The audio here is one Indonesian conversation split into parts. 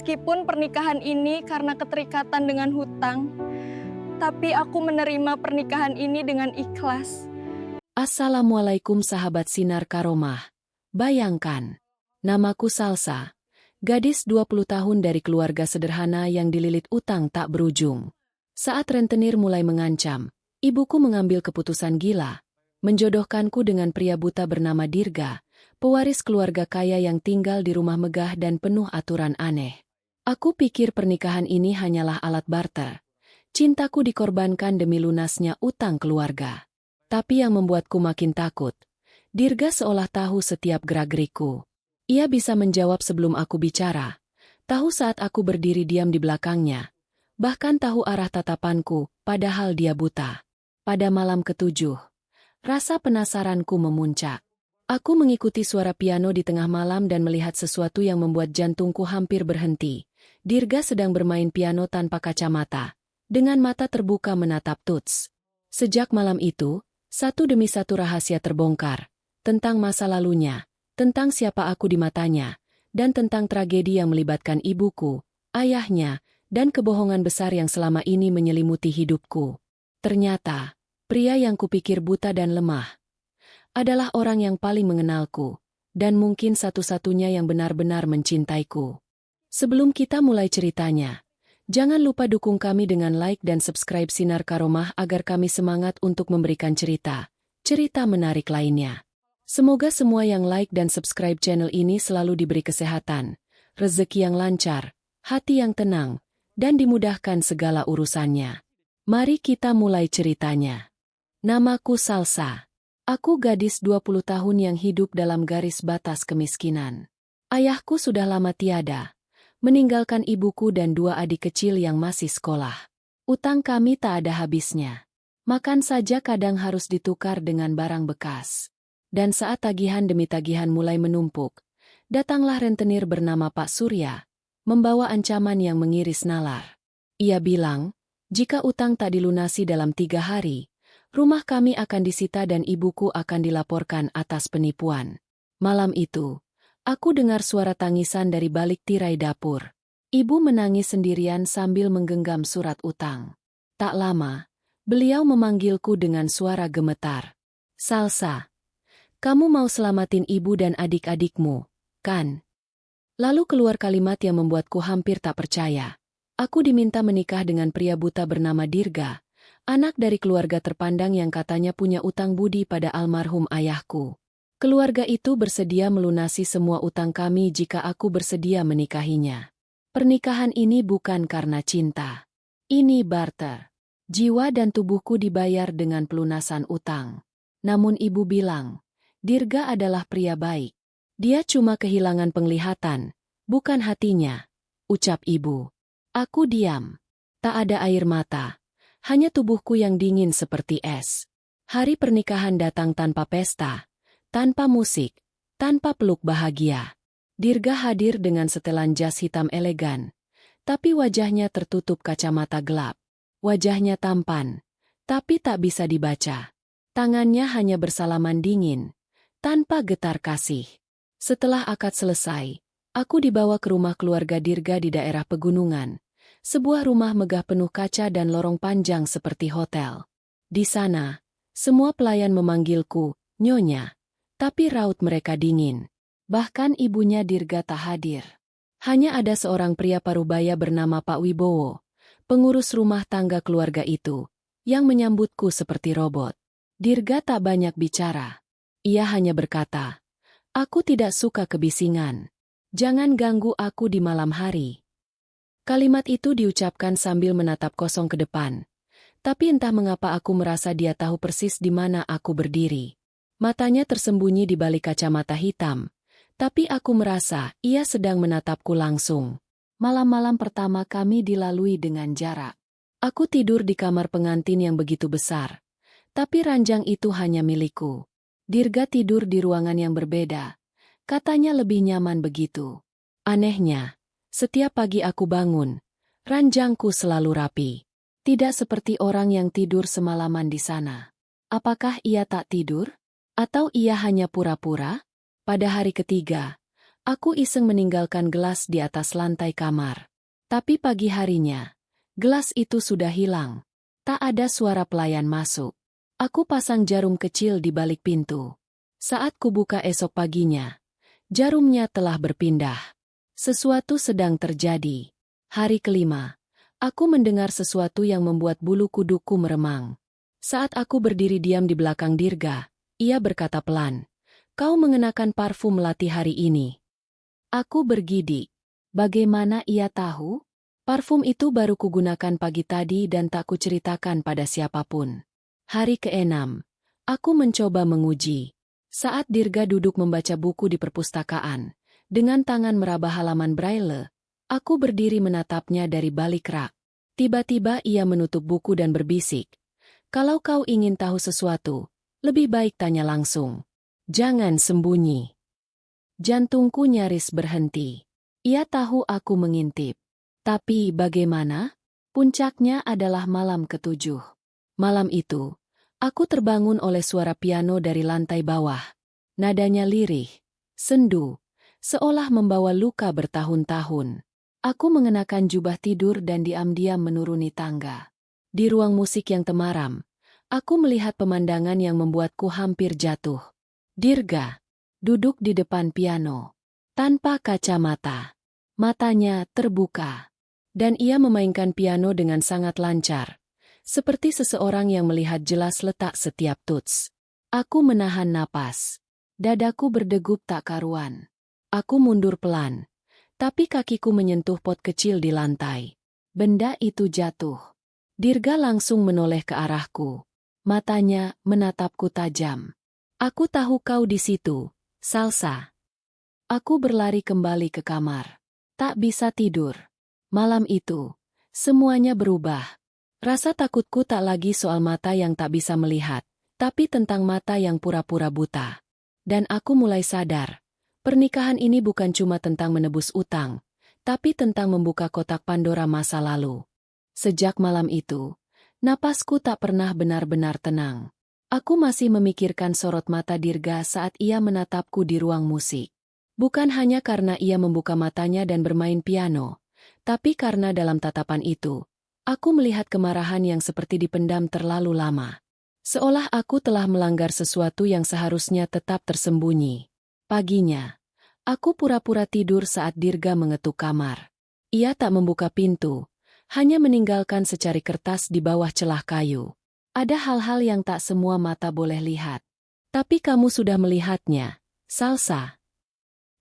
Meskipun pernikahan ini karena keterikatan dengan hutang, tapi aku menerima pernikahan ini dengan ikhlas. Assalamualaikum sahabat Sinar Karomah. Bayangkan, namaku Salsa, gadis 20 tahun dari keluarga sederhana yang dililit utang tak berujung. Saat rentenir mulai mengancam, ibuku mengambil keputusan gila, menjodohkanku dengan pria buta bernama Dirga, pewaris keluarga kaya yang tinggal di rumah megah dan penuh aturan aneh. Aku pikir pernikahan ini hanyalah alat barter. Cintaku dikorbankan demi lunasnya utang keluarga. Tapi yang membuatku makin takut, Dirga seolah tahu setiap gerak-gerikku. Ia bisa menjawab sebelum aku bicara, tahu saat aku berdiri diam di belakangnya, bahkan tahu arah tatapanku, padahal dia buta. Pada malam ketujuh, rasa penasaranku memuncak. Aku mengikuti suara piano di tengah malam dan melihat sesuatu yang membuat jantungku hampir berhenti. Dirga sedang bermain piano tanpa kacamata, dengan mata terbuka menatap Tuts. Sejak malam itu, satu demi satu rahasia terbongkar, tentang masa lalunya, tentang siapa aku di matanya, dan tentang tragedi yang melibatkan ibuku, ayahnya, dan kebohongan besar yang selama ini menyelimuti hidupku. Ternyata, pria yang kupikir buta dan lemah, adalah orang yang paling mengenalku, dan mungkin satu-satunya yang benar-benar mencintaiku. Sebelum kita mulai ceritanya, jangan lupa dukung kami dengan like dan subscribe Sinar Karomah agar kami semangat untuk memberikan cerita menarik lainnya. Semoga semua yang like dan subscribe channel ini selalu diberi kesehatan, rezeki yang lancar, hati yang tenang, dan dimudahkan segala urusannya. Mari kita mulai ceritanya. Namaku Salsa. Aku gadis 20 tahun yang hidup dalam garis batas kemiskinan. Ayahku sudah lama tiada, meninggalkan ibuku dan dua adik kecil yang masih sekolah. Utang kami tak ada habisnya. Makan saja kadang harus ditukar dengan barang bekas. Dan saat tagihan demi tagihan mulai menumpuk, datanglah rentenir bernama Pak Surya, membawa ancaman yang mengiris nalar. Ia bilang, jika utang tak dilunasi dalam 3 hari, rumah kami akan disita dan ibuku akan dilaporkan atas penipuan. Malam itu, aku dengar suara tangisan dari balik tirai dapur. Ibu menangis sendirian sambil menggenggam surat utang. Tak lama, beliau memanggilku dengan suara gemetar. Salsa, kamu mau selamatin ibu dan adik-adikmu, kan? Lalu keluar kalimat yang membuatku hampir tak percaya. Aku diminta menikah dengan pria buta bernama Dirga, anak dari keluarga terpandang yang katanya punya utang budi pada almarhum ayahku. Keluarga itu bersedia melunasi semua utang kami jika aku bersedia menikahinya. Pernikahan ini bukan karena cinta. Ini barter. Jiwa dan tubuhku dibayar dengan pelunasan utang. Namun ibu bilang, Dirga adalah pria baik. Dia cuma kehilangan penglihatan, bukan hatinya, ucap ibu. Aku diam. Tak ada air mata. Hanya tubuhku yang dingin seperti es. Hari pernikahan datang tanpa pesta. Tanpa musik, tanpa peluk bahagia. Dirga hadir dengan setelan jas hitam elegan, tapi wajahnya tertutup kacamata gelap. Wajahnya tampan, tapi tak bisa dibaca. Tangannya hanya bersalaman dingin, tanpa getar kasih. Setelah akad selesai, aku dibawa ke rumah keluarga Dirga di daerah pegunungan, sebuah rumah megah penuh kaca dan lorong panjang seperti hotel. Di sana, semua pelayan memanggilku, Nyonya. Tapi raut mereka dingin. Bahkan ibunya Dirga tak hadir. Hanya ada seorang pria parubaya bernama Pak Wibowo, pengurus rumah tangga keluarga itu, yang menyambutku seperti robot. Dirga tak banyak bicara. Ia hanya berkata, "Aku tidak suka kebisingan. Jangan ganggu aku di malam hari." Kalimat itu diucapkan sambil menatap kosong ke depan. Tapi entah mengapa aku merasa dia tahu persis di mana aku berdiri. Matanya tersembunyi di balik kacamata hitam, tapi aku merasa ia sedang menatapku langsung. Malam-malam pertama kami dilalui dengan jarak. Aku tidur di kamar pengantin yang begitu besar, tapi ranjang itu hanya milikku. Dirga tidur di ruangan yang berbeda. Katanya lebih nyaman begitu. Anehnya, setiap pagi aku bangun, ranjangku selalu rapi. Tidak seperti orang yang tidur semalaman di sana. Apakah ia tak tidur? Atau ia hanya pura-pura? Pada hari ketiga, Aku iseng meninggalkan gelas di atas lantai kamar. Tapi pagi harinya, gelas itu sudah hilang. Tak ada suara pelayan masuk. Aku pasang jarum kecil di balik pintu. Saat kubuka esok paginya, jarumnya telah berpindah. Sesuatu sedang terjadi. Hari kelima, aku mendengar sesuatu yang membuat bulu kuduku meremang. Saat aku berdiri diam di belakang Dirga, ia berkata pelan, "Kau mengenakan parfum melati hari ini." Aku bergidik. Bagaimana ia tahu? Parfum itu baru kugunakan pagi tadi dan tak kuceritakan pada siapapun. Hari ke-6, aku mencoba menguji. Saat Dirga duduk membaca buku di perpustakaan, dengan tangan meraba halaman braille, aku berdiri menatapnya dari balik rak. Tiba-tiba ia menutup buku dan berbisik, "Kalau kau ingin tahu sesuatu, lebih baik tanya langsung. Jangan sembunyi." Jantungku nyaris berhenti. Ia tahu aku mengintip. Tapi bagaimana? Puncaknya adalah malam ke-7. Malam itu, aku terbangun oleh suara piano dari lantai bawah. Nadanya lirih, sendu, seolah membawa luka bertahun-tahun. Aku mengenakan jubah tidur dan diam-diam menuruni tangga. Di ruang musik yang temaram, aku melihat pemandangan yang membuatku hampir jatuh. Dirga duduk di depan piano, tanpa kacamata. Matanya terbuka, dan ia memainkan piano dengan sangat lancar, seperti seseorang yang melihat jelas letak setiap tuts. Aku menahan napas. Dadaku berdegup tak karuan. Aku mundur pelan, tapi kakiku menyentuh pot kecil di lantai. Benda itu jatuh. Dirga langsung menoleh ke arahku. Matanya menatapku tajam. "Aku tahu kau di situ, Salsa." Aku berlari kembali ke kamar. Tak bisa tidur. Malam itu, semuanya berubah. Rasa takutku tak lagi soal mata yang tak bisa melihat, tapi tentang mata yang pura-pura buta. Dan aku mulai sadar, pernikahan ini bukan cuma tentang menebus utang, tapi tentang membuka kotak Pandora masa lalu. Sejak malam itu, napasku tak pernah benar-benar tenang. Aku masih memikirkan sorot mata Dirga saat ia menatapku di ruang musik. Bukan hanya karena ia membuka matanya dan bermain piano, tapi karena dalam tatapan itu, aku melihat kemarahan yang seperti dipendam terlalu lama. Seolah aku telah melanggar sesuatu yang seharusnya tetap tersembunyi. Paginya, aku pura-pura tidur saat Dirga mengetuk kamar. Ia tak membuka pintu, hanya meninggalkan secari kertas di bawah celah kayu. Ada hal-hal yang tak semua mata boleh lihat. Tapi kamu sudah melihatnya, Salsa.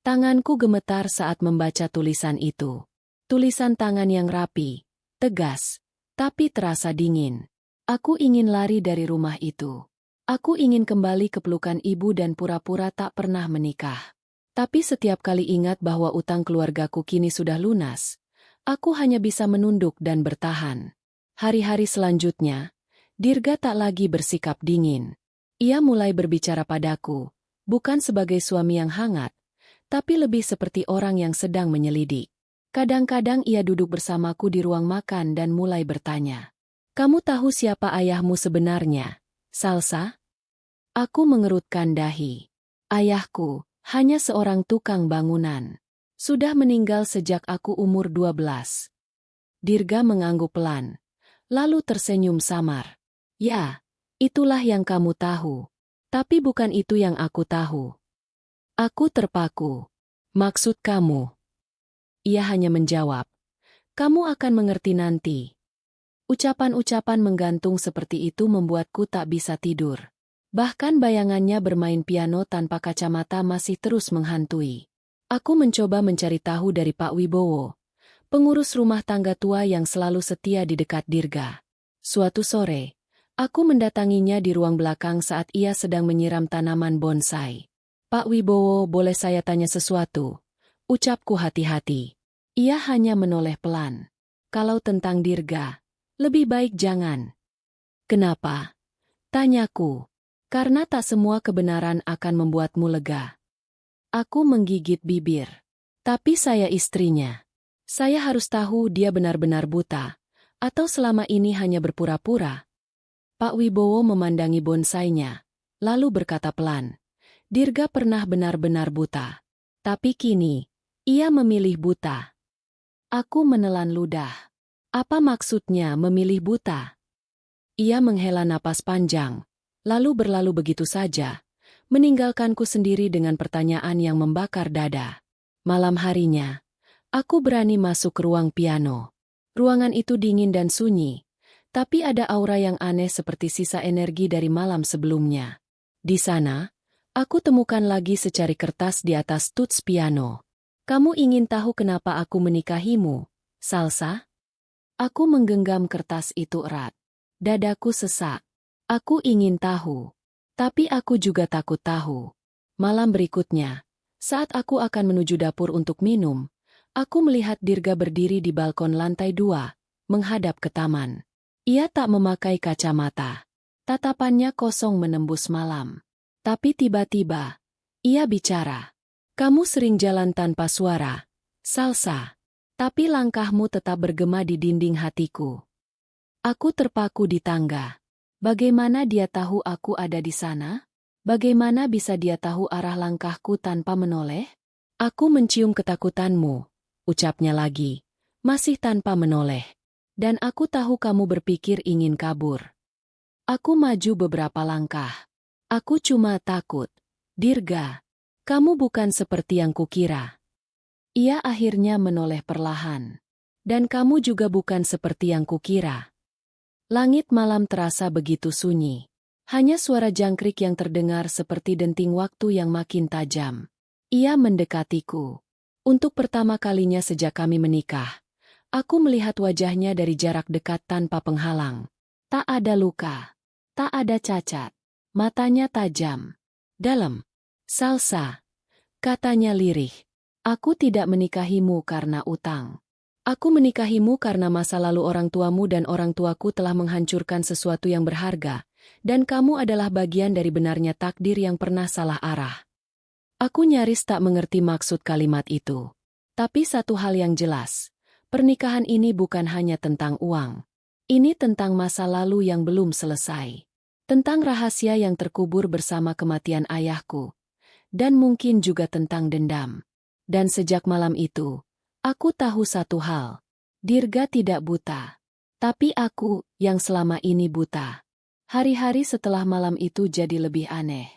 Tanganku gemetar saat membaca tulisan itu. Tulisan tangan yang rapi, tegas, tapi terasa dingin. Aku ingin lari dari rumah itu. Aku ingin kembali ke pelukan ibu dan pura-pura tak pernah menikah. Tapi setiap kali ingat bahwa utang keluargaku kini sudah lunas, aku hanya bisa menunduk dan bertahan. Hari-hari selanjutnya, Dirga tak lagi bersikap dingin. Ia mulai berbicara padaku, bukan sebagai suami yang hangat, tapi lebih seperti orang yang sedang menyelidik. Kadang-kadang ia duduk bersamaku di ruang makan dan mulai bertanya, "Kamu tahu siapa ayahmu sebenarnya, Salsa?" Aku mengerutkan dahi. Ayahku hanya seorang tukang bangunan. Sudah meninggal sejak aku umur 12. Dirga mengangguk pelan, lalu tersenyum samar. "Ya, itulah yang kamu tahu. Tapi bukan itu yang aku tahu." Aku terpaku. "Maksud kamu?" Ia hanya menjawab, "Kamu akan mengerti nanti." Ucapan-ucapan menggantung seperti itu membuatku tak bisa tidur. Bahkan bayangannya bermain piano tanpa kacamata masih terus menghantui. Aku mencoba mencari tahu dari Pak Wibowo, pengurus rumah tangga tua yang selalu setia di dekat Dirga. Suatu sore, aku mendatanginya di ruang belakang saat ia sedang menyiram tanaman bonsai. "Pak Wibowo, boleh saya tanya sesuatu?" Ucapku hati-hati. Ia hanya menoleh pelan. "Kalau tentang Dirga, lebih baik jangan." "Kenapa?" tanyaku. "Karena tak semua kebenaran akan membuatmu lega." Aku menggigit bibir. "Tapi saya istrinya. Saya harus tahu dia benar-benar buta, atau selama ini hanya berpura-pura." Pak Wibowo memandangi bonsainya, lalu berkata pelan, "Dirga pernah benar-benar buta. Tapi kini, ia memilih buta. Aku menelan ludah. Apa maksudnya memilih buta? Ia menghela napas panjang, lalu berlalu begitu saja, meninggalkanku sendiri dengan pertanyaan yang membakar dada. Malam harinya, aku berani masuk ke ruang piano. Ruangan itu dingin dan sunyi, tapi ada aura yang aneh seperti sisa energi dari malam sebelumnya. Di sana, aku temukan lagi secari kertas di atas tuts piano. Kamu ingin tahu kenapa aku menikahimu, Salsa? Aku menggenggam kertas itu erat. Dadaku sesak. Aku ingin tahu. Tapi aku juga takut tahu. Malam berikutnya, saat aku akan menuju dapur untuk minum, aku melihat Dirga berdiri di balkon lantai 2, menghadap ke taman. Ia tak memakai kacamata. Tatapannya kosong menembus malam. Tapi tiba-tiba, ia bicara. Kamu sering jalan tanpa suara, Salsa. Tapi langkahmu tetap bergema di dinding hatiku. Aku terpaku di tangga. Bagaimana dia tahu aku ada di sana? Bagaimana bisa dia tahu arah langkahku tanpa menoleh? Aku mencium ketakutanmu, ucapnya lagi, masih tanpa menoleh. Dan aku tahu kamu berpikir ingin kabur. Aku maju beberapa langkah. Aku cuma takut. Dirga, kamu bukan seperti yang kukira. Ia akhirnya menoleh perlahan. Dan kamu juga bukan seperti yang kukira. Langit malam terasa begitu sunyi. Hanya suara jangkrik yang terdengar seperti denting waktu yang makin tajam. Ia mendekatiku. Untuk pertama kalinya sejak kami menikah, aku melihat wajahnya dari jarak dekat tanpa penghalang. Tak ada luka. Tak ada cacat. Matanya tajam. Dalam. Salsa. Katanya lirih. Aku tidak menikahimu karena utang. Aku menikahimu karena masa lalu orang tuamu dan orang tuaku telah menghancurkan sesuatu yang berharga, dan kamu adalah bagian dari benarnya takdir yang pernah salah arah. Aku nyaris tak mengerti maksud kalimat itu. Tapi satu hal yang jelas, pernikahan ini bukan hanya tentang uang. Ini tentang masa lalu yang belum selesai. Tentang rahasia yang terkubur bersama kematian ayahku. Dan mungkin juga tentang dendam. Dan sejak malam itu, aku tahu satu hal. Dirga tidak buta. Tapi aku, yang selama ini buta. Hari-hari setelah malam itu jadi lebih aneh.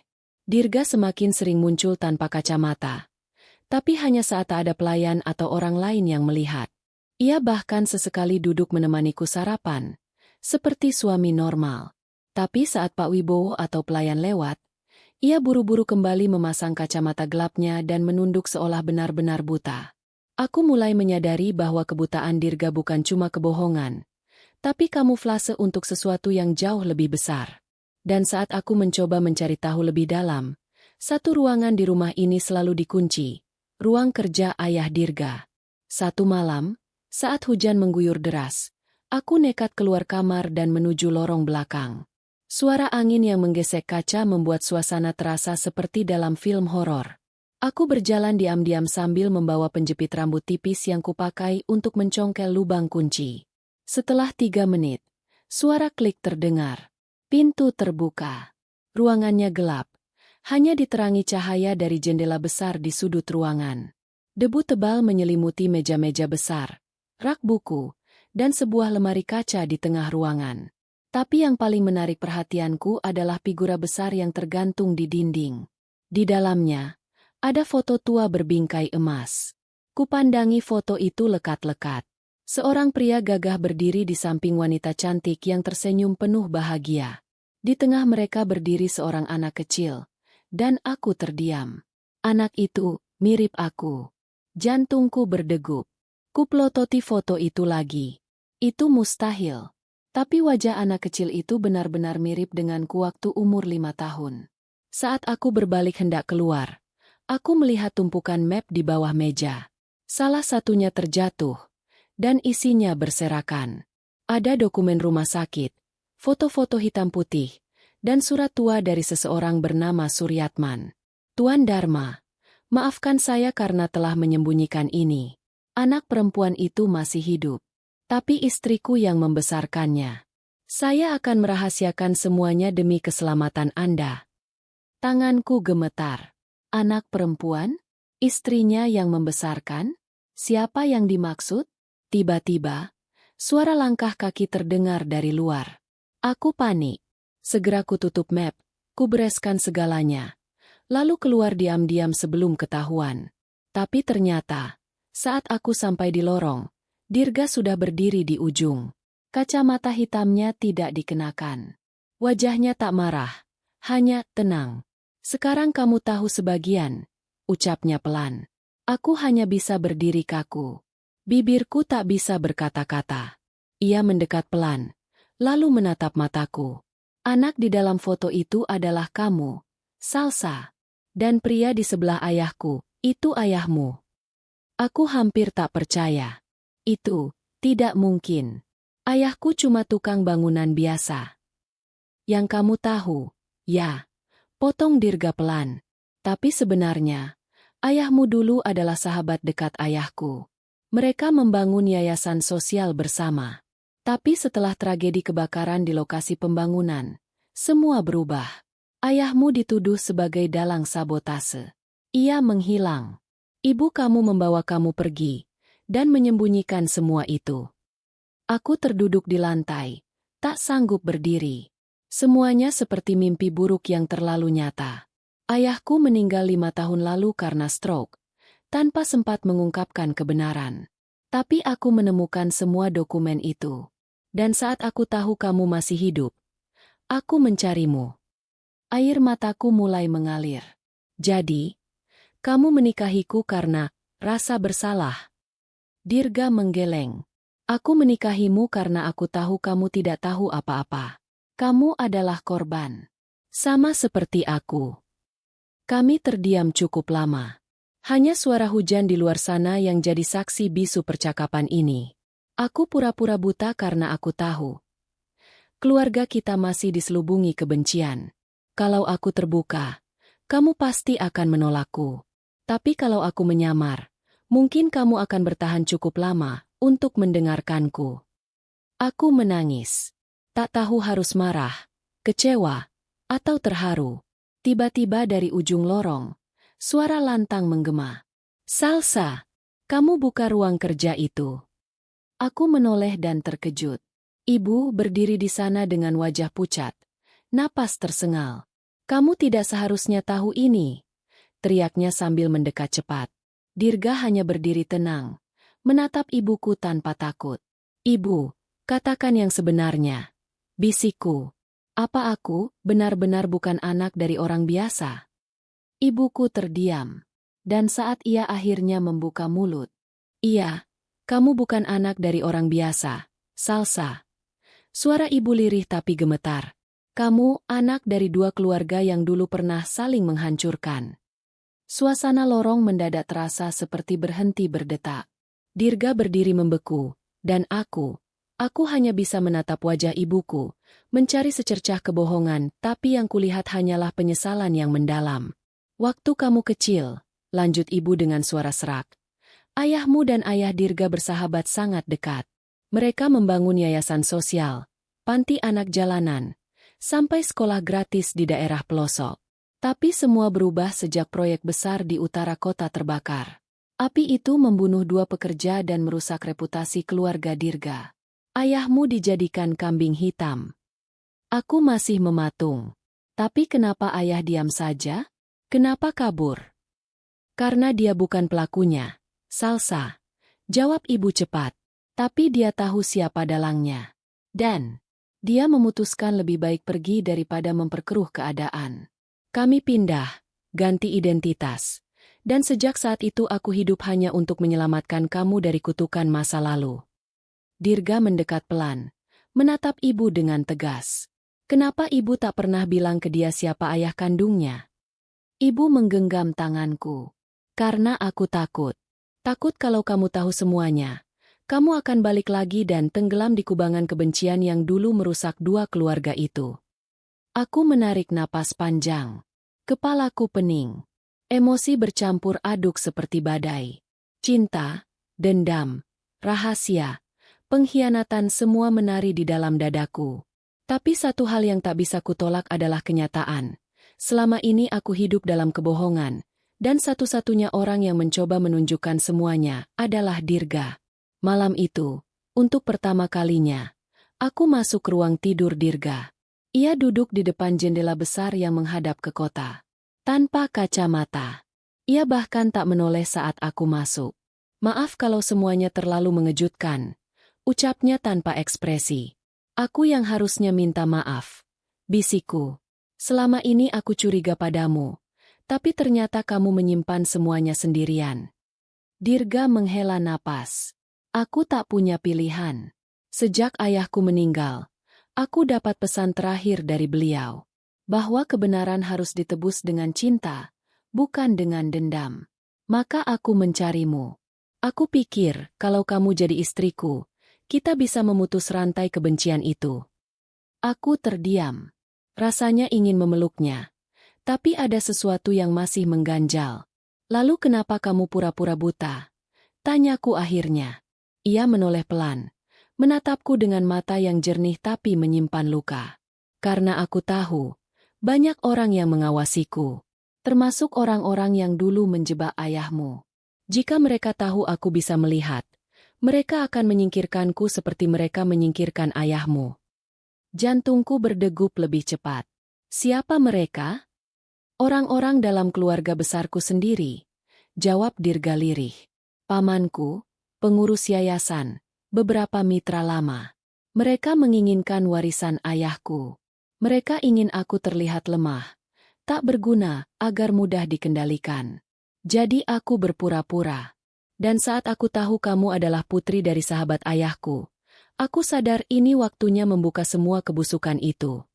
Dirga semakin sering muncul tanpa kacamata. Tapi hanya saat tak ada pelayan atau orang lain yang melihat. Ia bahkan sesekali duduk menemaniku sarapan. Seperti suami normal. Tapi saat Pak Wibowo atau pelayan lewat, ia buru-buru kembali memasang kacamata gelapnya dan menunduk seolah benar-benar buta. Aku mulai menyadari bahwa kebutaan Dirga bukan cuma kebohongan, tapi kamuflase untuk sesuatu yang jauh lebih besar. Dan saat aku mencoba mencari tahu lebih dalam, satu ruangan di rumah ini selalu dikunci, ruang kerja ayah Dirga. Satu malam, saat hujan mengguyur deras, aku nekat keluar kamar dan menuju lorong belakang. Suara angin yang menggesek kaca membuat suasana terasa seperti dalam film horor. Aku berjalan diam-diam sambil membawa penjepit rambut tipis yang kupakai untuk mencongkel lubang kunci. Setelah 3 menit, suara klik terdengar. Pintu terbuka. Ruangannya gelap. Hanya diterangi cahaya dari jendela besar di sudut ruangan. Debu tebal menyelimuti meja-meja besar, rak buku, dan sebuah lemari kaca di tengah ruangan. Tapi yang paling menarik perhatianku adalah figura besar yang tergantung di dinding. Di dalamnya, ada foto tua berbingkai emas. Kupandangi foto itu lekat-lekat. Seorang pria gagah berdiri di samping wanita cantik yang tersenyum penuh bahagia. Di tengah mereka berdiri seorang anak kecil. Dan aku terdiam. Anak itu mirip aku. Jantungku berdegup. Kuplototi foto itu lagi. Itu mustahil. Tapi wajah anak kecil itu benar-benar mirip denganku waktu umur 5 tahun. Saat aku berbalik hendak keluar, aku melihat tumpukan map di bawah meja. Salah satunya terjatuh, dan isinya berserakan. Ada dokumen rumah sakit, foto-foto hitam putih, dan surat tua dari seseorang bernama Suryatman. Tuan Dharma, maafkan saya karena telah menyembunyikan ini. Anak perempuan itu masih hidup. Tapi istriku yang membesarkannya. Saya akan merahasiakan semuanya demi keselamatan Anda. Tanganku gemetar. Anak perempuan? Istrinya yang membesarkan? Siapa yang dimaksud? Tiba-tiba, suara langkah kaki terdengar dari luar. Aku panik. Segera kututup map, kubereskan segalanya. Lalu keluar diam-diam sebelum ketahuan. Tapi ternyata, saat aku sampai di lorong, Dirga sudah berdiri di ujung. Kacamata hitamnya tidak dikenakan. Wajahnya tak marah, hanya tenang. Sekarang kamu tahu sebagian, ucapnya pelan. Aku hanya bisa berdiri kaku. Bibirku tak bisa berkata-kata. Ia mendekat pelan, lalu menatap mataku. Anak di dalam foto itu adalah kamu, Salsa. Dan pria di sebelah ayahku, itu ayahmu. Aku hampir tak percaya. Itu tidak mungkin. Ayahku cuma tukang bangunan biasa. Yang kamu tahu, ya, potong Dirga pelan. Tapi sebenarnya, ayahmu dulu adalah sahabat dekat ayahku. Mereka membangun yayasan sosial bersama. Tapi setelah tragedi kebakaran di lokasi pembangunan, semua berubah. Ayahmu dituduh sebagai dalang sabotase. Ia menghilang. Ibu kamu membawa kamu pergi, dan menyembunyikan semua itu. Aku terduduk di lantai, tak sanggup berdiri. Semuanya seperti mimpi buruk yang terlalu nyata. Ayahku meninggal 5 tahun lalu karena stroke, tanpa sempat mengungkapkan kebenaran. Tapi aku menemukan semua dokumen itu. Dan saat aku tahu kamu masih hidup, aku mencarimu. Air mataku mulai mengalir. Jadi, kamu menikahiku karena rasa bersalah. Dirga menggeleng. Aku menikahimu karena aku tahu kamu tidak tahu apa-apa. Kamu adalah korban. Sama seperti aku. Kami terdiam cukup lama. Hanya suara hujan di luar sana yang jadi saksi bisu percakapan ini. Aku pura-pura buta karena aku tahu. Keluarga kita masih diselubungi kebencian. Kalau aku terbuka, kamu pasti akan menolakku. Tapi kalau aku menyamar, mungkin kamu akan bertahan cukup lama untuk mendengarkanku. Aku menangis. Tak tahu harus marah, kecewa, atau terharu. Tiba-tiba dari ujung lorong, suara lantang menggema. Salsa, kamu buka ruang kerja itu. Aku menoleh dan terkejut. Ibu berdiri di sana dengan wajah pucat, napas tersengal. Kamu tidak seharusnya tahu ini, teriaknya sambil mendekat cepat. Dirga hanya berdiri tenang, menatap ibuku tanpa takut. Ibu, katakan yang sebenarnya. Bisikku. Apa aku benar-benar bukan anak dari orang biasa? Ibuku terdiam. Dan saat ia akhirnya membuka mulut. Iya, kamu bukan anak dari orang biasa, Salsa. Suara ibu lirih tapi gemetar. Kamu anak dari 2 keluarga yang dulu pernah saling menghancurkan. Suasana lorong mendadak terasa seperti berhenti berdetak. Dirga berdiri membeku, dan aku hanya bisa menatap wajah ibuku, mencari secercah kebohongan, tapi yang kulihat hanyalah penyesalan yang mendalam. Waktu kamu kecil, lanjut ibu dengan suara serak. Ayahmu dan ayah Dirga bersahabat sangat dekat. Mereka membangun yayasan sosial, panti anak jalanan, sampai sekolah gratis di daerah pelosok. Tapi semua berubah sejak proyek besar di utara kota terbakar. Api itu membunuh 2 pekerja dan merusak reputasi keluarga Dirga. Ayahmu dijadikan kambing hitam. Aku masih mematung. Tapi kenapa ayah diam saja? Kenapa kabur? Karena dia bukan pelakunya, Salsa. Jawab ibu cepat. Tapi dia tahu siapa dalangnya. Dan dia memutuskan lebih baik pergi daripada memperkeruh keadaan. Kami pindah, ganti identitas. Dan sejak saat itu aku hidup hanya untuk menyelamatkan kamu dari kutukan masa lalu. Dirga mendekat pelan, menatap ibu dengan tegas. Kenapa ibu tak pernah bilang ke dia siapa ayah kandungnya? Ibu menggenggam tanganku. Karena aku takut. Takut kalau kamu tahu semuanya. Kamu akan balik lagi dan tenggelam di kubangan kebencian yang dulu merusak 2 keluarga itu. Aku menarik napas panjang. Kepalaku pening. Emosi bercampur aduk seperti badai. Cinta, dendam, rahasia, pengkhianatan semua menari di dalam dadaku. Tapi satu hal yang tak bisa kutolak adalah kenyataan. Selama ini aku hidup dalam kebohongan, Dan satu-satunya orang yang mencoba menunjukkan semuanya adalah Dirga. Malam itu, untuk pertama kalinya, aku masuk ruang tidur Dirga. Ia duduk di depan jendela besar yang menghadap ke kota. Tanpa kacamata. Ia bahkan tak menoleh saat aku masuk. Maaf kalau semuanya terlalu mengejutkan, ucapnya tanpa ekspresi. Aku yang harusnya minta maaf. Bisikku. Selama ini aku curiga padamu. Tapi ternyata kamu menyimpan semuanya sendirian. Dirga menghela napas. Aku tak punya pilihan. Sejak ayahku meninggal, aku dapat pesan terakhir dari beliau. Bahwa kebenaran harus ditebus dengan cinta, bukan dengan dendam. Maka aku mencarimu. Aku pikir, kalau kamu jadi istriku, kita bisa memutus rantai kebencian itu. Aku terdiam. Rasanya ingin memeluknya. Tapi ada sesuatu yang masih mengganjal. Lalu kenapa kamu pura-pura buta? Tanyaku akhirnya. Ia menoleh pelan, menatapku dengan mata yang jernih tapi menyimpan luka. Karena aku tahu, banyak orang yang mengawasiku. Termasuk orang-orang yang dulu menjebak ayahmu. Jika mereka tahu aku bisa melihat, mereka akan menyingkirkanku seperti mereka menyingkirkan ayahmu. Jantungku berdegup lebih cepat. Siapa mereka? Orang-orang dalam keluarga besarku sendiri, jawab Dirga lirih. Pamanku, pengurus yayasan, beberapa mitra lama. Mereka menginginkan warisan ayahku. Mereka ingin aku terlihat lemah, tak berguna agar mudah dikendalikan. Jadi aku berpura-pura. Dan saat aku tahu kamu adalah putri dari sahabat ayahku, aku sadar ini waktunya membuka semua kebusukan itu.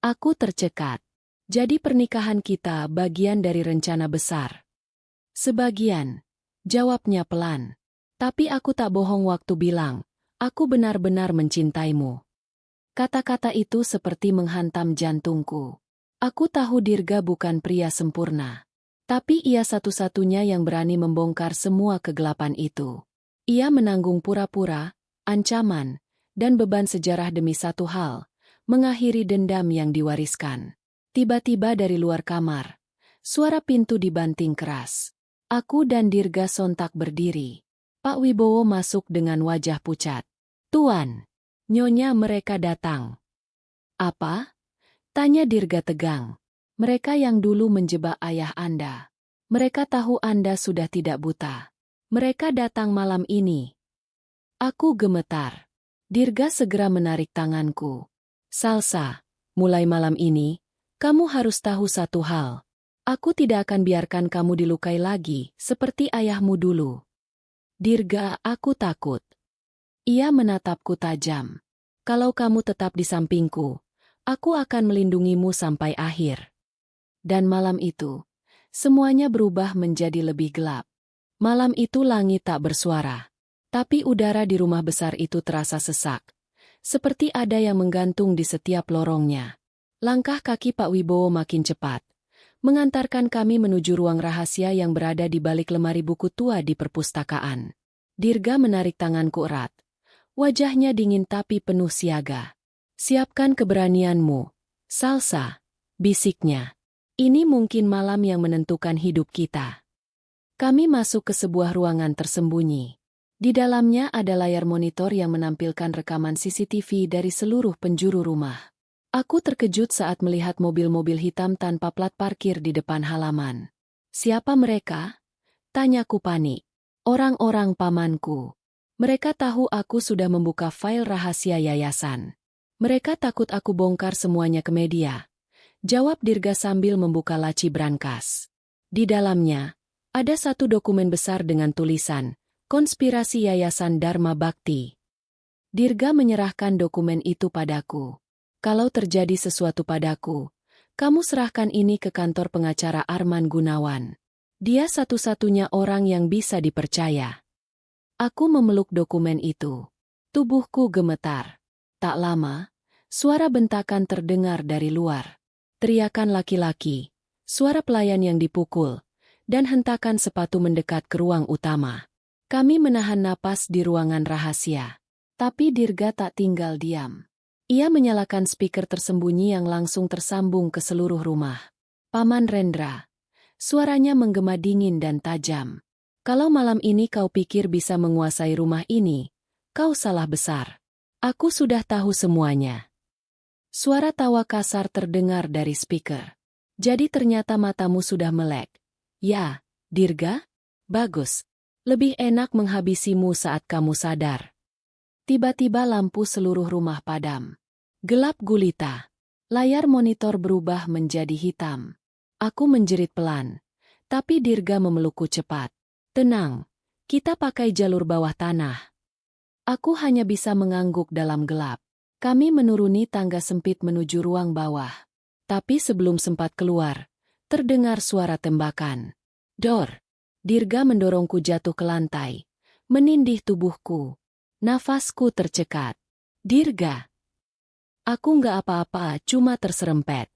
Aku tercekat. Jadi pernikahan kita bagian dari rencana besar. Sebagian, jawabnya pelan. Tapi aku tak bohong waktu bilang, aku benar-benar mencintaimu. Kata-kata itu seperti menghantam jantungku. Aku tahu Dirga bukan pria sempurna. Tapi ia satu-satunya yang berani membongkar semua kegelapan itu. Ia menanggung pura-pura, ancaman, dan beban sejarah demi satu hal, mengakhiri dendam yang diwariskan. Tiba-tiba dari luar kamar, suara pintu dibanting keras. Aku dan Dirga sontak berdiri. Pak Wibowo masuk dengan wajah pucat. Tuan, nyonya mereka datang. Apa? Tanya Dirga tegang. Mereka yang dulu menjebak ayah Anda. Mereka tahu Anda sudah tidak buta. Mereka datang malam ini. Aku gemetar. Dirga segera menarik tanganku. Salsa, mulai malam ini, kamu harus tahu satu hal. Aku tidak akan biarkan kamu dilukai lagi, seperti ayahmu dulu. Dirga, aku takut. Ia menatapku tajam. Kalau kamu tetap di sampingku, aku akan melindungimu sampai akhir. Dan malam itu, semuanya berubah menjadi lebih gelap. Malam itu langit tak bersuara. Tapi udara di rumah besar itu terasa sesak. Seperti ada yang menggantung di setiap lorongnya. Langkah kaki Pak Wibowo makin cepat, mengantarkan kami menuju ruang rahasia yang berada di balik lemari buku tua di perpustakaan. Dirga menarik tanganku erat. Wajahnya dingin tapi penuh siaga. Siapkan keberanianmu, Salsa, bisiknya. Ini mungkin malam yang menentukan hidup kita. Kami masuk ke sebuah ruangan tersembunyi. Di dalamnya ada layar monitor yang menampilkan rekaman CCTV dari seluruh penjuru rumah. Aku terkejut saat melihat mobil-mobil hitam tanpa plat parkir di depan halaman. Siapa mereka? Tanyaku panik. Orang-orang pamanku. Mereka tahu aku sudah membuka file rahasia yayasan. Mereka takut aku bongkar semuanya ke media. Jawab Dirga sambil membuka laci brankas. Di dalamnya, ada satu dokumen besar dengan tulisan, Konspirasi Yayasan Dharma Bakti. Dirga menyerahkan dokumen itu padaku. Kalau terjadi sesuatu padaku, kamu serahkan ini ke kantor pengacara Arman Gunawan. Dia satu-satunya orang yang bisa dipercaya. Aku memeluk dokumen itu. Tubuhku gemetar. Tak lama, suara bentakan terdengar dari luar. Teriakan laki-laki, suara pelayan yang dipukul, dan hentakan sepatu mendekat ke ruang utama. Kami menahan napas di ruangan rahasia. Tapi Dirga tak tinggal diam. Ia menyalakan speaker tersembunyi yang langsung tersambung ke seluruh rumah. Paman Rendra, Suaranya menggema dingin dan tajam. Kalau malam ini kau pikir bisa menguasai rumah ini, kau salah besar. Aku sudah tahu semuanya. Suara tawa kasar terdengar dari speaker. Jadi ternyata matamu sudah melek. Ya, Dirga? Bagus. Lebih enak menghabisimu saat kamu sadar. Tiba-tiba lampu seluruh rumah padam. Gelap gulita. Layar monitor berubah menjadi hitam. Aku menjerit pelan. Tapi Dirga memelukku cepat. Tenang, kita pakai jalur bawah tanah. Aku hanya bisa mengangguk dalam gelap. Kami menuruni tangga sempit menuju ruang bawah. Tapi sebelum sempat keluar, terdengar suara tembakan. Dor! Dirga mendorongku jatuh ke lantai. Menindih tubuhku. Nafasku tercekat. Dirga! Aku nggak apa-apa, cuma terserempet.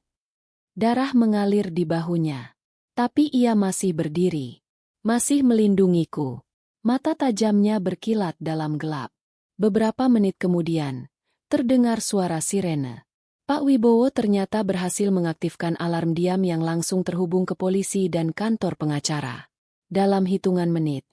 Darah mengalir di bahunya. Tapi ia masih berdiri. Masih melindungiku. Mata tajamnya berkilat dalam gelap. Beberapa menit kemudian, terdengar suara sirene. Pak Wibowo ternyata berhasil mengaktifkan alarm diam yang langsung terhubung ke polisi dan kantor pengacara. Dalam hitungan menit,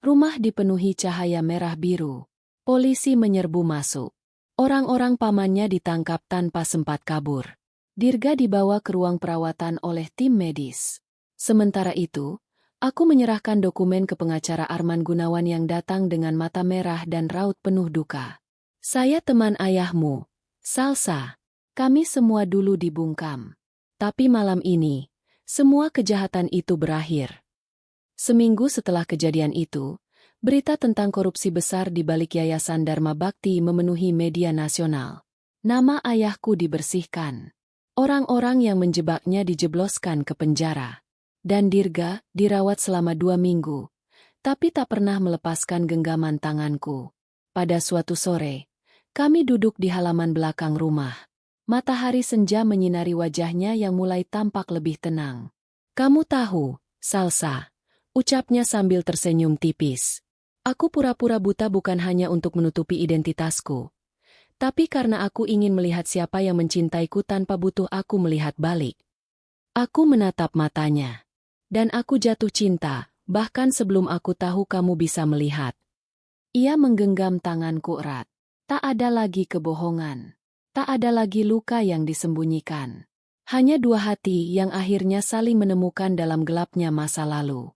rumah dipenuhi cahaya merah biru. Polisi menyerbu masuk. Orang-orang pamannya ditangkap tanpa sempat kabur. Dirga dibawa ke ruang perawatan oleh tim medis. Sementara itu, aku menyerahkan dokumen ke pengacara Arman Gunawan yang datang dengan mata merah dan raut penuh duka. Saya teman ayahmu, Salsa. Kami semua dulu dibungkam. Tapi malam ini, semua kejahatan itu berakhir. Seminggu setelah kejadian itu, berita tentang korupsi besar di balik Yayasan Dharma Bakti memenuhi media nasional. Nama ayahku dibersihkan. Orang-orang yang menjebaknya dijebloskan ke penjara. Dan Dirga dirawat selama 2 minggu, tapi tak pernah melepaskan genggaman tanganku. Pada suatu sore, kami duduk di halaman belakang rumah. Matahari senja menyinari wajahnya yang mulai tampak lebih tenang. Kamu tahu, Salsa, ucapnya sambil tersenyum tipis. Aku pura-pura buta bukan hanya untuk menutupi identitasku, tapi karena aku ingin melihat siapa yang mencintaiku tanpa butuh aku melihat balik. Aku menatap matanya. Dan aku jatuh cinta, bahkan sebelum aku tahu kamu bisa melihat. Ia menggenggam tanganku erat. Tak ada lagi kebohongan. Tak ada lagi luka yang disembunyikan. Hanya 2 hati yang akhirnya saling menemukan dalam gelapnya masa lalu.